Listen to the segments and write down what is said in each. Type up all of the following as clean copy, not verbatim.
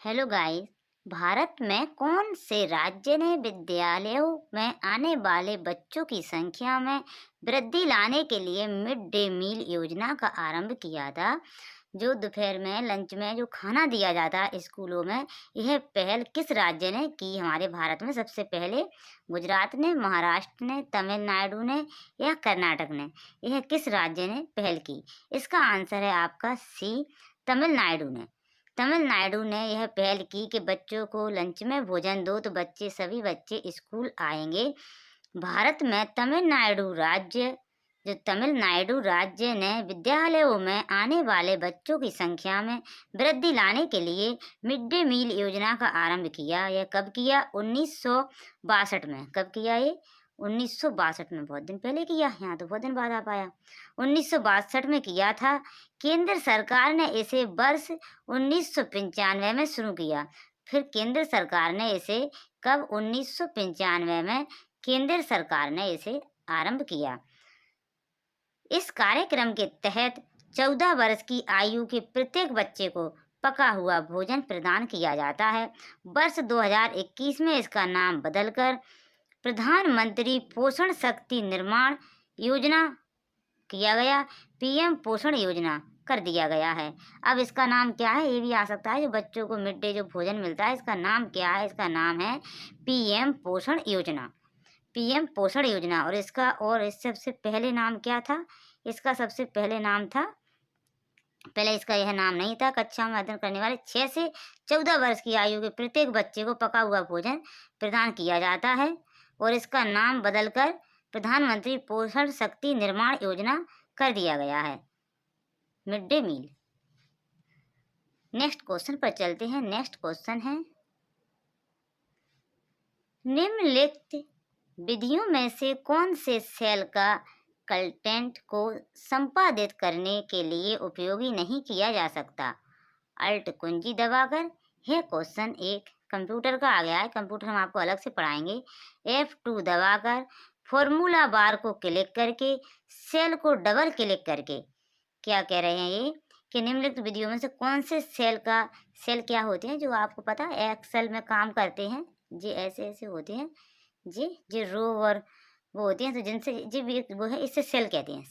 Hello guys. Bharat में कौन से राज्य ने विद्यालयों में आने वाले बच्चों की संख्या में वृद्धि लाने के लिए मिड डे मील योजना का आरंभ किया था? जो दोपहर में लंच में जो खाना दिया जाता है स्कूलों में, यह पहल किस राज्य ने की हमारे भारत में सबसे पहले? गुजरात ने, महाराष्ट्र ने, तमिलनाडु ने या कर्नाटक ने? यह किस राज्य ने पहल की? इसका आंसर है आपका सी, तमिलनाडु ने। तमिलनाडु ने यह पहल की कि बच्चों को लंच में भोजन दो तो सभी बच्चे स्कूल आएंगे। भारत में तमिलनाडु राज्य ने विद्यालयों में आने वाले बच्चों की संख्या में वृद्धि लाने के लिए मिड डे मील योजना का आरंभ किया। यह कब किया? 1962 में। कब किया ये? 1962 में। बहुत दिन पहले किया, यहाँ तो बहुत दिन बाद आ पाया। 1962 में किया था। केंद्र सरकार ने इसे वर्ष 1995 में शुरू किया। फिर केंद्र सरकार ने इसे कब? 1995 में केंद्र सरकार ने इसे आरंभ किया। इस कार्यक्रम के तहत 14 वर्ष की आयु के प्रत्येक बच्चे को पका हुआ भोजन प्रदान किया जाता है। वर्ष 2021 में इसका नाम बदलकर प्रधानमंत्री पोषण शक्ति निर्माण योजना किया गया, पीएम पोषण योजना कर दिया गया है। अब इसका नाम क्या है ये भी आ सकता है, जो बच्चों को मिड डे जो भोजन मिलता है इसका नाम क्या है? इसका नाम है पीएम पोषण योजना। पीएम पोषण योजना। और इस सबसे पहले नाम क्या था? इसका सबसे पहले नाम था, पहले इसका यह नाम नहीं था। कक्षा में अध्ययन करने वाले 6 से 14 वर्ष की आयु के प्रत्येक बच्चे को पका हुआ भोजन प्रदान किया जाता है और इसका नाम बदलकर प्रधानमंत्री पोषण शक्ति निर्माण योजना कर दिया गया है, mid day meal. Next question पर चलते हैं। नेक्स्ट क्वेश्चन है, निम्नलिखित विधियों में से कौन से सेल का कंटेंट को संपादित करने के लिए उपयोगी नहीं किया जा सकता? अल्ट कुंजी दबाकर। यह क्वेश्चन एक कंप्यूटर का आ गया है, कंप्यूटर हम आपको अलग से पढ़ाएंगे। F2 दबाकर, फॉर्मूला बार को क्लिक करके, सेल को डबल क्लिक करके। क्या कह रहे हैं ये कि निम्नलिखित विधियों में से कौन से सेल क्या होते हैं जो आपको पता है एक्सेल में काम करते हैं? जी ऐसे ऐसे होते हैं, जी रो और वो होती हैं, तो जिनसे जी वो है, इससे सेल कहते हैं।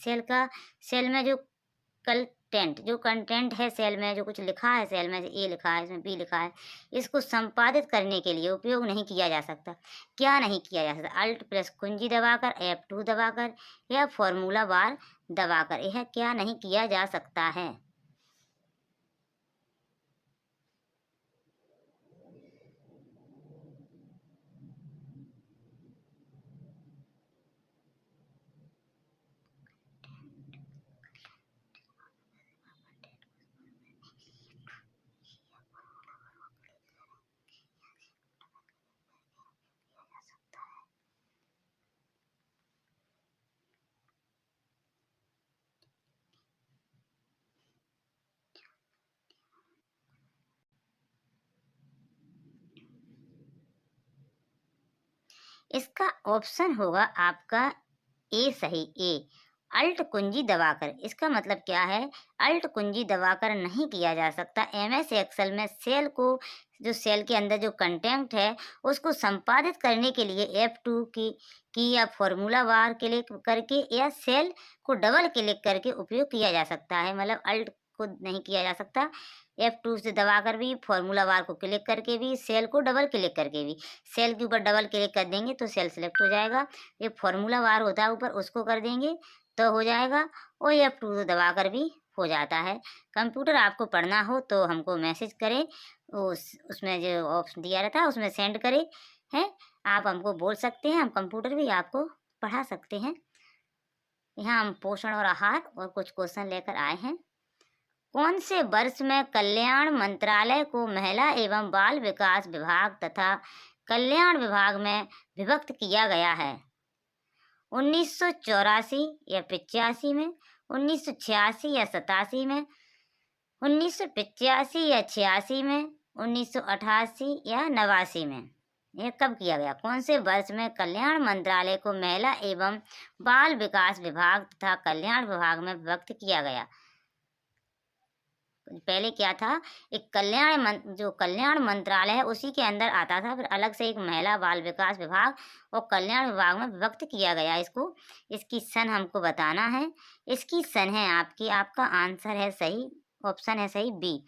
सेल में जो कंटेंट है, सेल में जो कुछ लिखा है, सेल में ए लिखा है, इसमें बी लिखा है, इसको संपादित करने के लिए उपयोग नहीं किया जा सकता। क्या नहीं किया जा सकता? अल्ट प्लस कुंजी दबाकर, F2 दबाकर या फॉर्मूला बार दबाकर। यह क्या नहीं किया जा सकता है? इसका ऑप्शन होगा आपका ए सही, ए। अल्ट कुंजी दबाकर। इसका मतलब क्या है? अल्ट कुंजी दबाकर नहीं किया जा सकता। एमएस एक्सेल में सेल के अंदर जो कंटेंट है उसको संपादित करने के लिए F2 की या फॉर्मूला बार क्लिक करके या सेल को डबल क्लिक करके उपयोग किया जा सकता है। मतलब अल्ट को नहीं किया जा सकता, F2 से दबाकर भी, फॉर्मूला बार को क्लिक करके भी, सेल को डबल क्लिक करके भी। सेल के ऊपर डबल क्लिक कर देंगे तो सेल सेलेक्ट हो जाएगा। ये फॉर्मूला बार होता है ऊपर, उसको कर देंगे तो हो जाएगा। और F2 दबाकर भी हो जाता है। कंप्यूटर आपको पढ़ना हो तो हमको मैसेज करें, उसमें जो ऑप्शन दिया रहता है उसमें सेंड करें हैं। आप हमको बोल सकते हैं, हम कंप्यूटर भी आपको पढ़ा सकते हैं। यहाँ हम पोषण और आहार और कुछ क्वेश्चन लेकर आए हैं। कौन से वर्ष में कल्याण मंत्रालय को महिला एवं बाल विकास विभाग तथा कल्याण विभाग में विभक्त किया गया है? 1984 या 85 में, 1986 या 87 में, 1985 या 86 में, 1988 या 89 में? यह कब किया गया? कौन से वर्ष में कल्याण मंत्रालय को महिला एवं बाल विकास विभाग तथा कल्याण विभाग में विभक्त किया गया? पहले क्या था, एक जो कल्याण मंत्रालय है उसी के अंदर आता था, फिर अलग से एक महिला बाल विकास विभाग और कल्याण विभाग में विभक्त किया गया इसको। इसकी सन हमको बताना है। इसकी सन है आपका आंसर है सही, ऑप्शन है सही बी,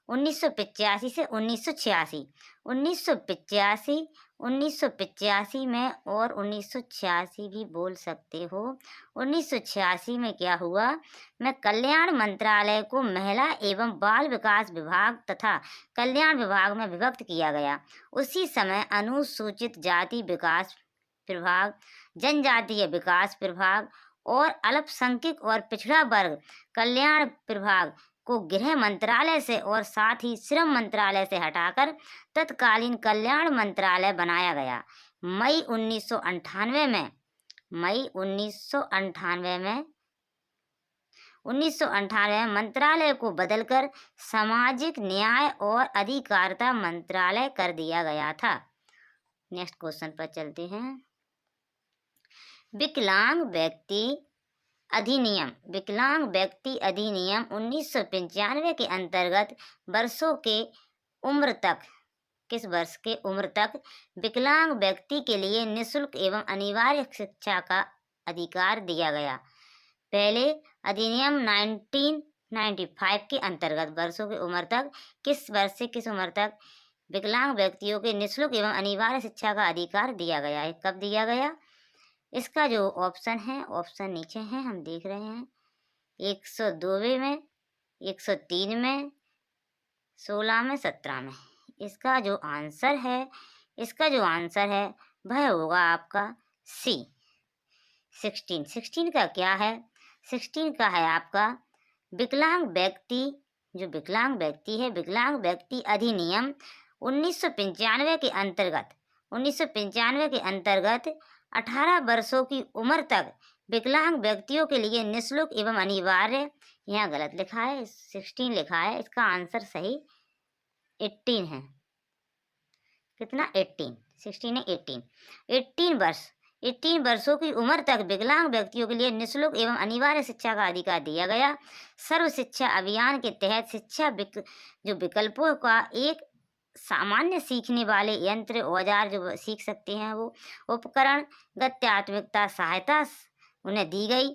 1985 से 1986। 1985, 1985 में और 1986 भी बोल सकते हो। 1986 में क्या हुआ, में कल्याण मंत्रालय को महिला एवं बाल विकास विभाग तथा कल्याण विभाग में विभक्त किया गया। उसी समय अनुसूचित जाति विकास विभाग, जनजातीय विकास विभाग और अल्पसंख्यक और पिछड़ा वर्ग कल्याण विभाग को गृह मंत्रालय से और साथ ही श्रम मंत्रालय से हटाकर तत्कालीन कल्याण मंत्रालय बनाया गया। मई 1998 में, मई 1998 में 1998 में मंत्रालय को बदलकर सामाजिक न्याय और अधिकारिता मंत्रालय कर दिया गया था। नेक्स्ट क्वेश्चन पर चलते हैं। विकलांग व्यक्ति अधिनियम, विकलांग व्यक्ति अधिनियम 1995 के अंतर्गत वर्षों के उम्र तक, किस वर्ष के उम्र तक विकलांग व्यक्ति के लिए निःशुल्क एवं अनिवार्य शिक्षा का अधिकार दिया गया। पहले अधिनियम 1995 के अंतर्गत वर्षों की उम्र तक, किस वर्ष से किस उम्र तक विकलांग व्यक्तियों के निःशुल्क एवं अनिवार्य शिक्षा का अधिकार दिया गया है। कब दिया गया, इसका जो ऑप्शन है, ऑप्शन नीचे है, हम देख रहे हैं 102 में, 103 में, 16 में, 17 में। इसका जो आंसर है, इसका जो आंसर है वह होगा आपका सी, 16। 16 का क्या है, 16 का है आपका विकलांग व्यक्ति, जो विकलांग व्यक्ति है, विकलांग व्यक्ति अधिनियम 1995 के अंतर्गत, 1995 के अंतर्गत 18 वर्षों की उम्र तक विकलांग व्यक्तियों के लिए निःशुल्क एवं अनिवार्य, यहाँ गलत लिखा है, 16 लिखा है, इसका आंसर सही 18 है। कितना, 18, 16 है 18, 18 वर्ष, 18 वर्षों की उम्र तक विकलांग व्यक्तियों के लिए निःशुल्क एवं अनिवार्य शिक्षा का अधिकार दिया गया। सर्व शिक्षा अभियान के तहत शिक्षा जो विकल्पों का एक सामान्य सीखने वाले यंत्र औजार जो सीख सकते हैं, वो उपकरण गत्यात्मकता सहायता उन्हें दी गई।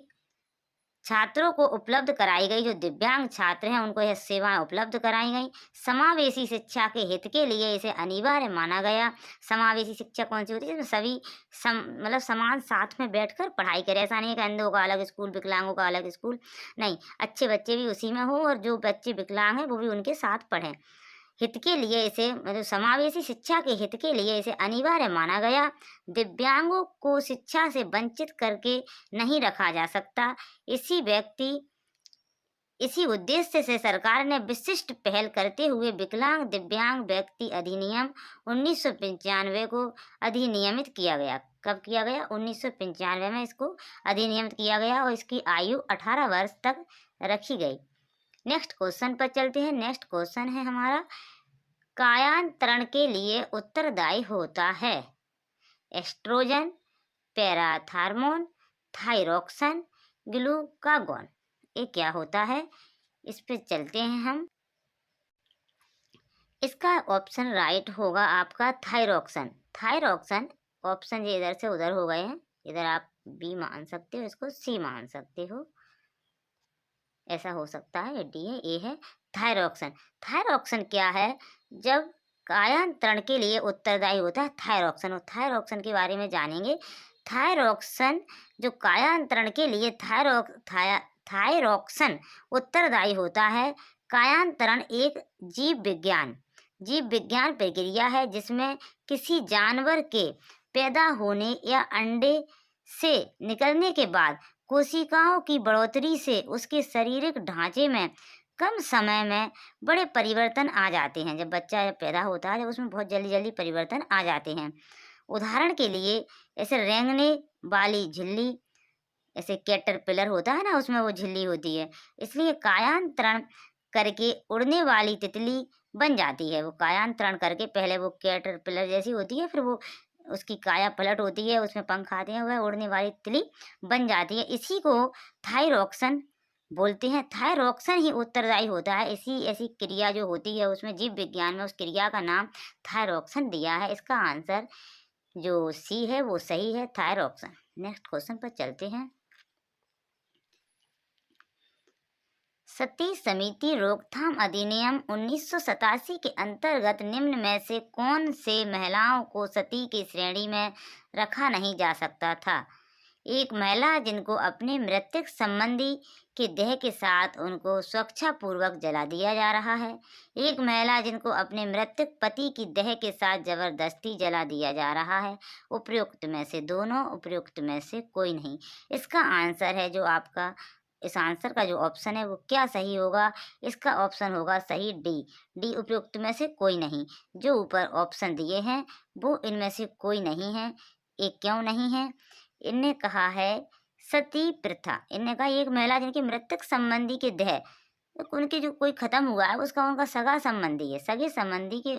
छात्रों को उपलब्ध कराई गई, जो दिव्यांग छात्र हैं उनको यह सेवाएं उपलब्ध कराई गई। समावेशी शिक्षा के हित के लिए इसे अनिवार्य माना गया। समावेशी शिक्षा कौन सी होती है, जिसमें सभी मतलब समान साथ में बैठकर पढ़ाई करें। ऐसा नहीं है कि अंधों का अलग स्कूल, विकलांगों का अलग स्कूल, नहीं, अच्छे बच्चे भी उसी में हो और जो बच्चे विकलांग हैं वो भी उनके साथ पढ़ें। हित के लिए इसे, मतलब समावेशी शिक्षा के हित के लिए इसे अनिवार्य माना गया। दिव्यांगों को शिक्षा से वंचित करके नहीं रखा जा सकता। इसी उद्देश्य से सरकार ने विशिष्ट पहल करते हुए विकलांग दिव्यांग व्यक्ति अधिनियम 1995 को अधिनियमित किया गया। कब किया गया, 1995 में इसको अधिनियमित किया गया और इसकी आयु 18 वर्ष तक रखी गई। नेक्स्ट क्वेश्चन पर चलते हैं। नेक्स्ट क्वेश्चन है हमारा, कायांतरण के लिए उत्तरदायी होता है एस्ट्रोजन, पैराथार्मोन, थायरोक्सिन, ग्लूकागॉन। ये क्या होता है, इस पे चलते हैं हम। इसका ऑप्शन राइट होगा आपका थायरोक्सिन। थायरोक्सिन, ऑप्शन ये इधर से उधर हो गए हैं, इधर आप बी मान सकते हो, इसको सी मान सकते हो, ऐसा हो सकता है, डी है, ए है थायरोक्सिन। थायरोक्सिन क्या है, जब कायांतरण के लिए उत्तरदायी होता है थायरोक्सिन, और थायरोक्सिन के बारे में जानेंगे। थायरोक्सिन जो कायांतरण के लिए थायरोक्सिन उत्तरदायी होता है। कायांतरण एक जीव विज्ञान प्रक्रिया है जिसमें किसी जानवर के पैदा होने या अंडे से निकलने के बाद कोशिकाओं की बढ़ोतरी से उसके शारीरिक ढांचे में कम समय में बड़े परिवर्तन आ जाते हैं। जब बच्चा पैदा होता है, जब उसमें बहुत जल्दी जल्दी परिवर्तन आ जाते हैं। उदाहरण के लिए ऐसे रेंगने वाली झिल्ली, ऐसे कैटरपिलर होता है ना, उसमें वो झिल्ली होती है, इसलिए कायांतरण करके उड़ने वाली तितली बन जाती है। वो कायांतरण करके पहले वो कैटरपिलर जैसी होती है, फिर वो उसकी काया पलट होती है, उसमें पंख आते हैं, वह उड़ने वाली तितली बन जाती है। इसी को थायरोक्सिन बोलते हैं थायरॉक्सन ही उत्तरदायी होता है। इसी ऐसी क्रिया जो होती है उसमें जीव विज्ञान में उस क्रिया का नाम थायरॉक्सन दिया है। इसका आंसर जो सी है वो सही है, थायरॉक्सन। नेक्स्ट क्वेश्चन पर चलते हैं। सती समिति रोकथाम अधिनियम 1987 के अंतर्गत निम्न में से कौन से महिलाओं को सती की श्रेणी में रखा नहीं जा सकता था? एक महिला जिनको अपने मृतक संबंधी के देह के साथ उनको स्वेच्छापूर्वक जला दिया जा रहा है। एक महिला जिनको अपने मृतक पति की देह के साथ जबरदस्ती जला दिया जा रहा है। उपयुक्त में से दोनों, उपयुक्त में से कोई नहीं। इसका आंसर है जो आपका, इस आंसर का जो ऑप्शन है वो क्या सही होगा? इसका ऑप्शन होगा सही डी। डी उपयुक्त में से कोई नहीं। जो ऊपर ऑप्शन दिए हैं वो इनमें से कोई नहीं है। एक क्यों नहीं है? इनने कहा है सती प्रथा। इनने कहा एक महिला जिनके मृतक संबंधी के देह, उनके जो कोई खत्म हुआ है उसका उनका सगा संबंधी है, सगे संबंधी के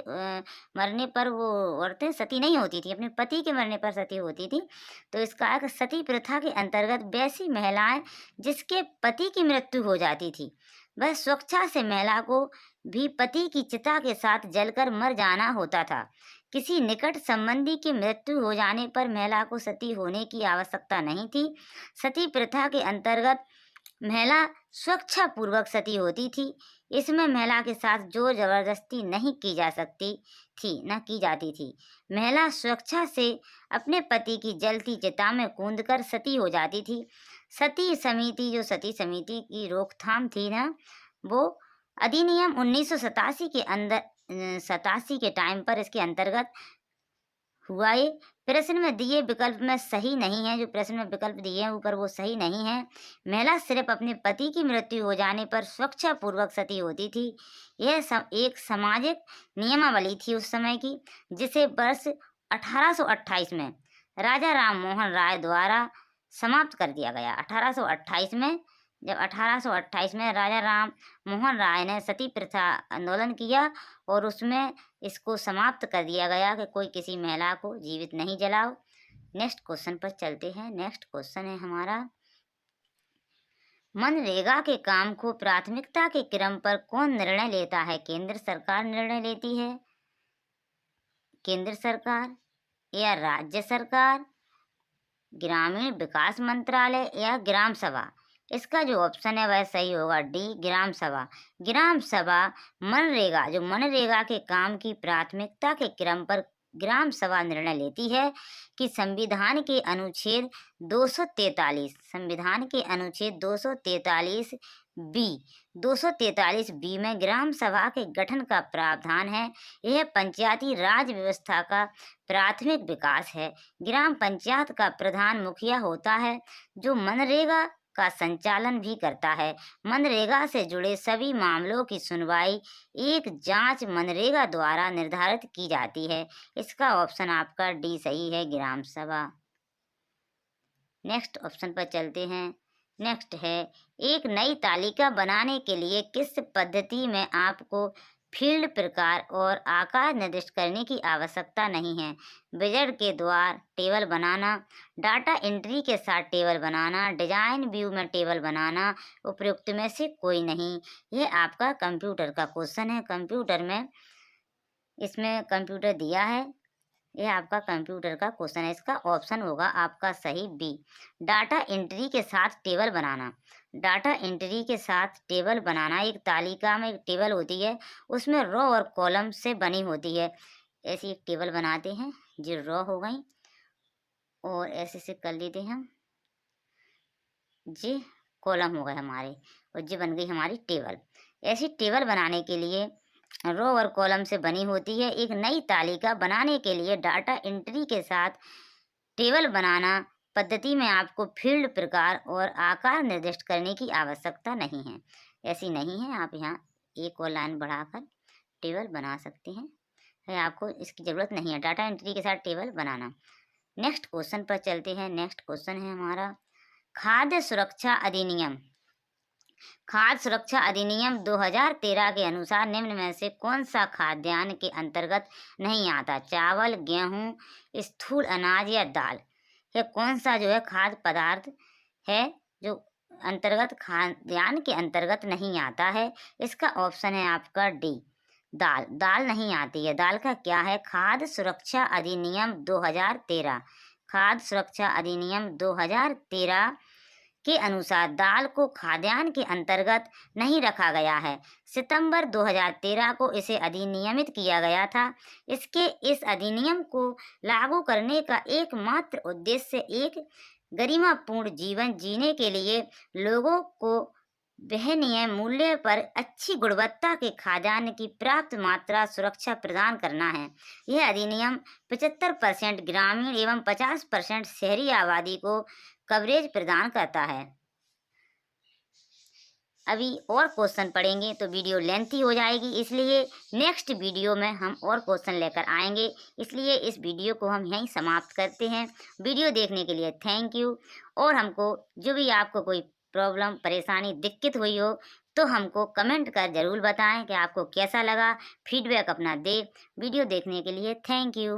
मरने पर वो औरतें सती नहीं होती थी, अपने पति के मरने पर सती होती थी। तो इसका है कि सती प्रथा के अंतर्गत वैसी महिलाएं जिसके पति की मृत्यु हो जाती थी, वह स्वेच्छा से महिला को भी पति की चिता के साथ जलकर मर जाना होता था। किसी निकट संबंधी की मृत्यु हो जाने पर महिला को सती होने की आवश्यकता नहीं थी। सती प्रथा के अंतर्गत महिला स्वेच्छापूर्वक सती होती थी। इसमें महिला के साथ जोर जबरदस्ती नहीं की जा सकती थी, न की जाती थी। महिला स्वेच्छा से अपने पति की जलती चिता में कूदकर सती हो जाती थी। सती समिति, जो सती समिति की रोकथाम थी ना, वो अधिनियम 1987 के अंदर 87 के टाइम पर इसके अंतर्गत हुआ। ये प्रश्न में दिए विकल्प में सही नहीं है। जो प्रश्न में विकल्प दिए हैं ऊपर वो सही नहीं है। महिला सिर्फ अपने पति की मृत्यु हो जाने पर स्वेच्छापूर्वक सती होती थी। यह एक सामाजिक नियमावली थी उस समय की, जिसे वर्ष 1828 में राजा राम मोहन राय द्वारा समाप्त कर दिया गया। 1828 में, जब 1828 में राजा राम मोहन राय ने सती प्रथा आंदोलन किया और उसमें इसको समाप्त कर दिया गया कि कोई किसी महिला को जीवित नहीं जलाओ। नेक्स्ट क्वेश्चन पर चलते हैं। नेक्स्ट क्वेश्चन है हमारा, मनरेगा के काम को प्राथमिकता के क्रम पर कौन निर्णय लेता है? केंद्र सरकार निर्णय लेती है, केंद्र सरकार या राज्य सरकार, ग्रामीण विकास मंत्रालय या ग्राम सभा? इसका जो ऑप्शन है वह सही होगा डी, ग्राम सभा। ग्राम सभा मनरेगा, जो मनरेगा के काम की प्राथमिकता के क्रम पर ग्राम सभा निर्णय लेती है कि संविधान के अनुच्छेद 243, संविधान के अनुच्छेद 243 बी, 243 बी में ग्राम सभा के गठन का प्रावधान है। यह पंचायती राज व्यवस्था का प्राथमिक विकास है। ग्राम पंचायत का प्रधान मुखिया होता है, जो मनरेगा का संचालन भी करता है। मनरेगा से जुड़े सभी मामलों की सुनवाई एक जांच मनरेगा द्वारा निर्धारित की जाती है। इसका ऑप्शन आपका डी सही है, ग्राम सभा। नेक्स्ट ऑप्शन पर चलते हैं। नेक्स्ट है, एक नई तालिका बनाने के लिए किस पद्धति में आपको फील्ड प्रकार और आकार निर्दिष्ट करने की आवश्यकता नहीं है? विजर्ड के द्वारा टेबल बनाना, डाटा एंट्री के साथ टेबल बनाना, डिजाइन व्यू में टेबल बनाना, उपयुक्त में से कोई नहीं। यह आपका कंप्यूटर का क्वेश्चन है। कंप्यूटर में, इसमें कंप्यूटर दिया है, यह आपका कंप्यूटर का क्वेश्चन है। इसका ऑप्शन होगा आपका सही बी, डाटा एंट्री के साथ टेबल बनाना। डाटा एंट्री के साथ टेबल बनाना, एक तालिका में एक टेबल होती है, उसमें रो और कॉलम से बनी होती है। ऐसी एक टेबल बनाते हैं, जो रो हो गई और ऐसे से कर लेते हैं हम, जी कॉलम हो गए हमारे, और जी बन गई हमारी टेबल। ऐसी टेबल बनाने के लिए रो और कॉलम से बनी होती है। एक नई तालिका बनाने के लिए डाटा एंट्री के साथ टेबल बनाना पद्धति में आपको फील्ड प्रकार और आकार निर्दिष्ट करने की आवश्यकता नहीं है। ऐसी नहीं है, आप यहाँ एक और लाइन बढ़ाकर टेबल बना सकते हैं, आपको इसकी ज़रूरत नहीं है डाटा एंट्री के साथ टेबल बनाना। नेक्स्ट क्वेश्चन पर चलते हैं। नेक्स्ट क्वेश्चन है हमारा, खाद्य सुरक्षा अधिनियम। खाद्य सुरक्षा अधिनियम 2013 के अनुसार निम्न में से कौन सा खाद्यान्न के अंतर्गत नहीं आता? चावल, गेहूं, स्थूल अनाज या दाल? यह कौन सा जो है खाद्य पदार्थ है जो अंतर्गत खाद्यान्न के अंतर्गत नहीं आता है। इसका ऑप्शन है आपका डी, दाल। दाल नहीं आती है। दाल का क्या है? खाद्य सुरक्षा अधिनियम 2013। खाद्य सुरक्षा अधिनियम 2013 के अनुसार दाल को खाद्यान्न के अंतर्गत नहीं रखा गया है। सितंबर 2013 को इसे अधिनियमित किया गया था। इस अधिनियम को लागू करने का एकमात्र उद्देश्य एक गरिमापूर्ण जीवन जीने के लिए लोगों को वहनीय मूल्य पर अच्छी गुणवत्ता के खाद्यान्न की प्राप्त मात्रा सुरक्षा प्रदान करना है। यह अधिनियम 75% ग्रामीण एवं 50% शहरी आबादी को कवरेज प्रदान करता है। अभी और क्वेश्चन पढ़ेंगे तो वीडियो लेंथी हो जाएगी, इसलिए नेक्स्ट वीडियो में हम और क्वेश्चन लेकर आएंगे। इसलिए इस वीडियो को हम यहीं समाप्त करते हैं। वीडियो देखने के लिए थैंक यू। और हमको जो भी आपको कोई प्रॉब्लम, परेशानी, दिक्कत हुई हो तो हमको कमेंट कर ज़रूर बताएं कि आपको कैसा लगा। फीडबैक अपना दें। वीडियो देखने के लिए थैंक यू।